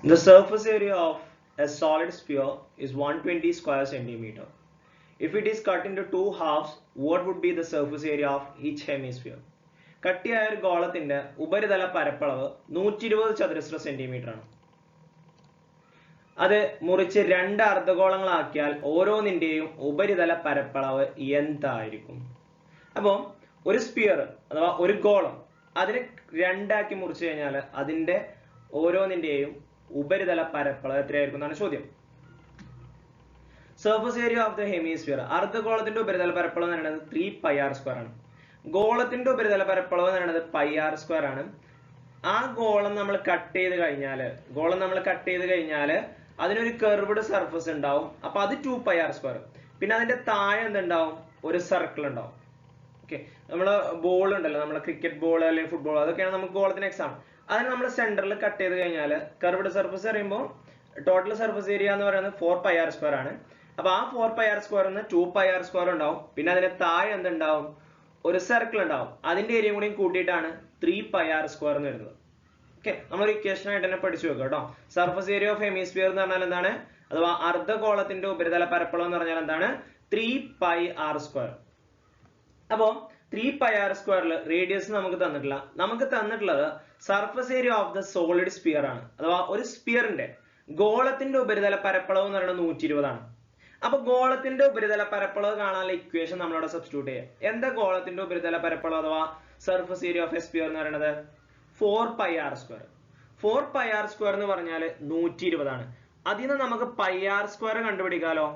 The surface area of a solid sphere is 120 square centimeter. If it is cut into two halves, what would be the surface area of each hemisphere? കട്ടിയായ ഒരു ഗോളത്തിന്റെ ഉപരിതല പരപ്പളവ് 120 ചതുരശ്ര centimetre ആണ്. അത് മുറിച്ച് രണ്ട് അർദ്ധഗോളങ്ങളാക്കിയാൽ ഓരോന്നിന്റെയും ഉപരിതല പരപ്പളവ് എന്തായിരിക്കും? അപ്പോൾ ഒരു സ്പിയർ അഥവാ ഒരു ഗോളം അതിനെ രണ്ടാക്കി മുറിച്ചു കഴിഞ്ഞാൽ അതിന്റെ ഓരോന്നിന്റെയും ഉപരിതല പരപ്പളവ് എത്രയായിരിക്കും എന്നാണ് ചോദ്യം. Surface area of the hemisphere, അർദ്ധഗോളത്തിന്റെ ഉപരിതല പരപ്പളവ് എന്ന് പറയുന്നത് 3πr² ആണ്. ഗോളത്തിന്റെ ഉപരിതല പരപ്പളവ് എന്ന് പറയുന്നത് πr² ആണ്. ആ ഗോളം നമ്മൾ കട്ട് ചെയ്ത് കഴിഞ്ഞാൽ അതിനൊരു കർവ്ഡ് സർഫസ് ഉണ്ടാവും. അപ്പൊ അത് 2πr². പിന്നെ അതിന്റെ താഴെ എന്തുണ്ടാവും? ഒരു സർക്കിൾ ഉണ്ടാവും. ഓക്കെ, നമ്മള് ബോൾ ഉണ്ടല്ലോ, നമ്മളെ ക്രിക്കറ്റ് ബോൾ അല്ലെങ്കിൽ ഫുട്ബോൾ, അതൊക്കെയാണ് നമുക്ക് ഗോളത്തിന് എക്സാം. അതിന് നമ്മൾ സെന്ററിൽ കട്ട് ചെയ്ത് കഴിഞ്ഞാൽ കർവ്ഡ് സർഫസ് പറയുമ്പോൾ ടോട്ടൽ സർഫസ് ഏരിയ എന്ന് പറയുന്നത് 4πr² ആണ്. അപ്പൊ ആ 4πr² 2πr² ഉണ്ടാവും. പിന്നെ അതിന്റെ താഴെ എന്തുണ്ടാവും? ഒരു സർക്കിൾ ഉണ്ടാവും. അതിന്റെ ഏരിയയും കൂടി കൂട്ടിയിട്ടാണ് 3πr² എന്ന് വരുന്നത്. ഓക്കെ, നമ്മളൊരു ഇക്വേഷൻ ആയിട്ട് തന്നെ പഠിച്ചു വെക്കുക കേട്ടോ. സർഫസ് ഏരിയ ഓഫ് ഹെമിസ്ഫിയർ എന്ന് പറഞ്ഞാൽ എന്താണ്? അഥവാ അർദ്ധഗോളത്തിന്റെ ഉപരിതല പരപ്പളവ് എന്ന് പറഞ്ഞാൽ എന്താണ്? 3πr². അപ്പോ 3πr² റേഡിയസ് നമുക്ക് തന്നിട്ടുള്ളത് surface area of the solid sphere ആണ്. അഥവാ ഒരു സ്പിയറിന്റെ ഗോളത്തിന്റെ ഉപരിതല പരപ്പളവ് എന്ന് പറയുന്നത് 120 ആണ്. അപ്പൊ ഗോളത്തിന്റെ ഉപരിതല പരപ്പളവ് കാണാനുള്ള ഇക്വേഷൻ നമ്മളവിടെ സബ്സ്റ്റിറ്റ്യൂട്ട് ചെയ്യാം. എന്താ ഗോളത്തിന്റെ ഉപരിതല പരപ്പളവ് അഥവാ surface area of a sphere എന്ന് പറയുന്നത്? 4πr². 4πr² എന്ന് പറഞ്ഞാൽ 120 ആണ്. അതിൽ നിന്ന് നമുക്ക് πr² കണ്ടുപിടിക്കാലോ.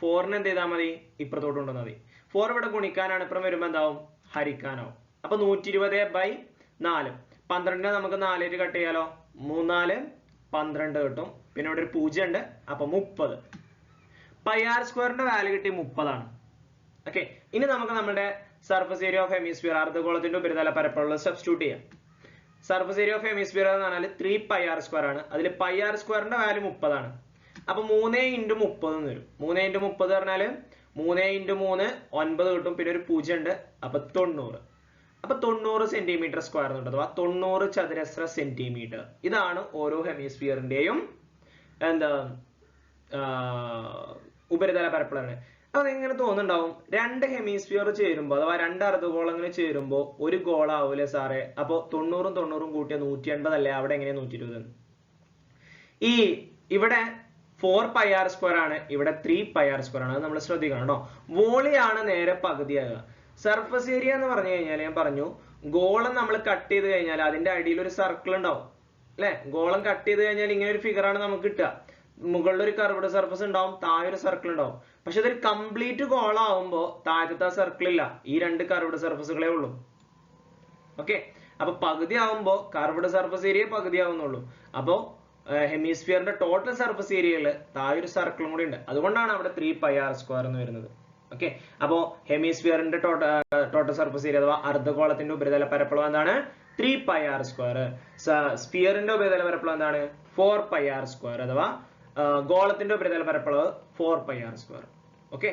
4ന് എന്ത് ചെയ്താൽ മതി? ഇപ്പുറത്തോട്ട് കൊണ്ടുവന്നാൽ മതി. 4 ഇവിടെ ഗുണിക്കാനാണ്, ഇപ്പുറം വരുമ്പോ എന്താവും? ഹരിക്കാനാവും. അപ്പൊ 120/4. 12 നമുക്ക് 4 കട്ട് ചെയ്യാലോ. 3×4 12 കിട്ടും. പിന്നെ ഇവിടെ ഒരു 0 ഉണ്ട്, അപ്പൊ 30. πr² വാല്യൂ കിട്ടി 30 ആണ്. ഓക്കെ, ഇനി നമുക്ക് നമ്മുടെ സർഫസ് ഏരിയ ഓഫ് ഹെമിസ്ഫിയർ അർദ്ധഗോളത്തിന്റെ ഉപരിതല പരപ്പളവ് സബ്സ്റ്റിറ്റ്യൂട്ട് ചെയ്യാം. സർഫസ് ഏരിയ ഓഫ് ഹെമിസ്ഫിയർ എന്ന് പറഞ്ഞാൽ 3πr² ആണ്. അതിൽ πr² വാല്യൂ 30 ആണ്. അപ്പൊ 3×30 എന്ന് വരും. 3×30 പറഞ്ഞാല് 3×3 9 കിട്ടും. പിന്നെ ഒരു 0 ഉണ്ട്, അപ്പൊ 90. അപ്പൊ 90 സെന്റിമീറ്റർ സ്ക്വയർ എന്നുണ്ട്, അഥവാ 90 ചതുരശ്ര സെന്റിമീറ്റർ. ഇതാണ് ഓരോ ഹെമിസ്ഫിയറിന്റെയും എന്താ ഉപരിതല പരപ്പളവ്. അപ്പൊ എങ്ങനെ തോന്നുന്നുണ്ടാവും? രണ്ട് ഹെമിസ്ഫിയർ ചേരുമ്പോ അഥവാ രണ്ട് അർദ്ധഗോളങ്ങൾ ചേരുമ്പോ ഒരു ഗോളാവൂലേ സാറേ? അപ്പൊ 90ഉം 90ഉം കൂട്ടിയ 180 അല്ലേ? അവിടെ എങ്ങനെയാ 120? ഈ ഇവിടെ 4πr² ആണ്, ഇവിടെ 3πr² ആണ്. അത് നമ്മൾ ശ്രദ്ധിക്കണം കേട്ടോ. വോളിയാണ് നേരെ പകുതിയാകുക. സർഫസ് ഏരിയ എന്ന് പറഞ്ഞു കഴിഞ്ഞാൽ ഞാൻ പറഞ്ഞു, ഗോളം നമ്മൾ കട്ട് ചെയ്ത് കഴിഞ്ഞാൽ അതിന്റെ അടിയിൽ ഒരു സർക്കിൾ ഉണ്ടാവും അല്ലെ? ഗോളം കട്ട് ചെയ്ത് കഴിഞ്ഞാൽ ഇങ്ങനെ ഒരു ഫിഗർ ആണ് നമുക്ക് കിട്ടുക. മുകളിൽ ഒരു കർവ്ഡ് സർഫസ് ഉണ്ടാവും, താഴെ ഒരു സർക്കിൾ ഉണ്ടാവും. പക്ഷെ ഇതൊരു കംപ്ലീറ്റ് ഗോളാവുമ്പോ താഴത്തെ സർക്കിൾ ഇല്ല, ഈ രണ്ട് കർവ്ഡ് സർഫസുകളേ ഉള്ളൂ. ഓക്കെ, അപ്പൊ പകുതി ആവുമ്പോ കർവ്ഡ് സർഫസ് ഏരിയ പകുതി ആവുന്നുള്ളൂ. അപ്പോ ഹെമിസ്ഫിയറിന്റെ ടോട്ടൽ സർഫസ് ഏരിയയിൽ താഴെ ഒരു സർക്കിളും കൂടി ഉണ്ട്. അതുകൊണ്ടാണ് അവിടെ 3πr² എന്ന് വരുന്നത്. ഓക്കെ, അപ്പോ ഹെമിസ്ഫിയറിന്റെ ടോട്ടൽ സർഫസ് ഏരിയ അഥവാ അർദ്ധഗോളത്തിന്റെ ഉപരിതല പരപ്പളവ് എന്താണ്? 3πr². സ്ഫിയറിന്റെ ഉപരിതല പരപ്പളവ് എന്താണ്? 4πr². അഥവാ ഗോളത്തിന്റെ ഉപരിതല പരപ്പളവ് 4πr². ഓക്കെ.